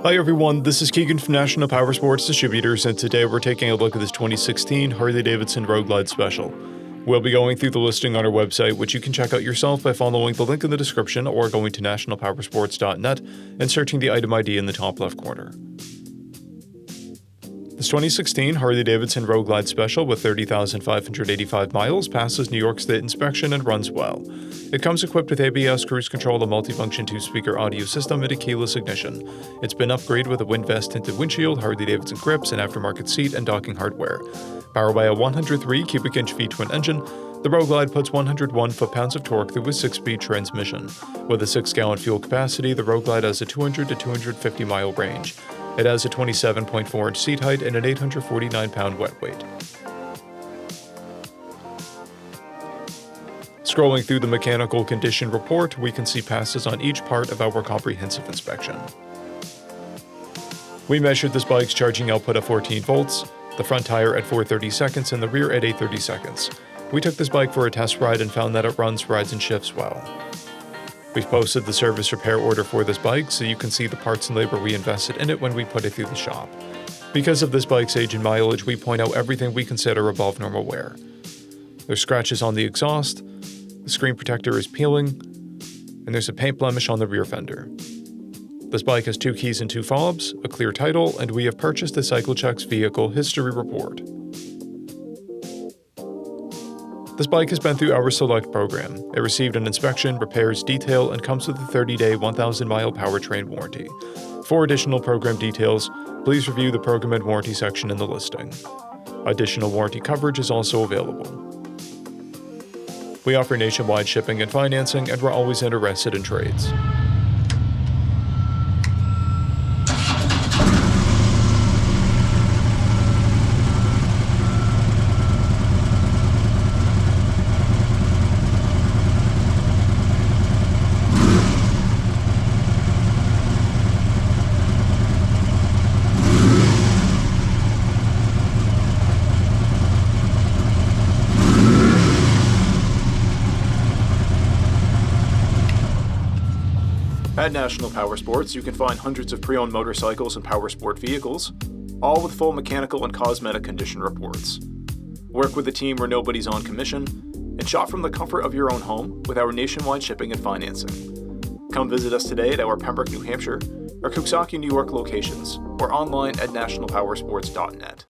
Hi everyone, this is Keegan from National Powersports Distributors, and today we're taking a look at this 2016 Harley-Davidson Road Glide Special. We'll be going through the listing on our website, which you can check out yourself by following the link in the description or going to nationalpowersports.net and searching the item ID in the top left corner. This 2016 Harley-Davidson Road Glide Special with 30,585 miles passes New York State inspection and runs well. It comes equipped with ABS, cruise control, a multifunction 2-speaker audio system, and a keyless ignition. It's been upgraded with a WindVest tinted windshield, Harley-Davidson grips, an aftermarket seat, and docking hardware. Powered by a 103 cubic inch V-twin engine, the Road Glide puts 101 foot-pounds of torque through a 6-speed transmission. With a 6-gallon fuel capacity, the Road Glide has a 200 to 250 mile range. It has a 27.4-inch seat height and an 849-pound wet weight. Scrolling through the mechanical condition report, we can see passes on each part of our comprehensive inspection. We measured this bike's charging output at 14 volts, the front tire at 430 seconds and the rear at 830 seconds. We took this bike for a test ride and found that it runs, rides, and shifts well. We've posted the service repair order for this bike so you can see the parts and labor we invested in it when we put it through the shop. Because of this bike's age and mileage, we point out everything we consider above normal wear. There's scratches on the exhaust, the screen protector is peeling, and there's a paint blemish on the rear fender. This bike has 2 keys and 2 fobs, a clear title, and we have purchased the CycleCheck's vehicle history report. This bike has been through our Select program. It received an inspection, repairs, detail, and comes with a 30-day, 1,000-mile powertrain warranty. For additional program details, please review the program and warranty section in the listing. Additional warranty coverage is also available. We offer nationwide shipping and financing, and we're always interested in trades. At National Powersports, you can find hundreds of pre-owned motorcycles and powersport vehicles, all with full mechanical and cosmetic condition reports. Work with a team where nobody's on commission, and shop from the comfort of your own home with our nationwide shipping and financing. Come visit us today at our Pembroke, New Hampshire, or Coxsackie, New York locations, or online at nationalpowersports.net.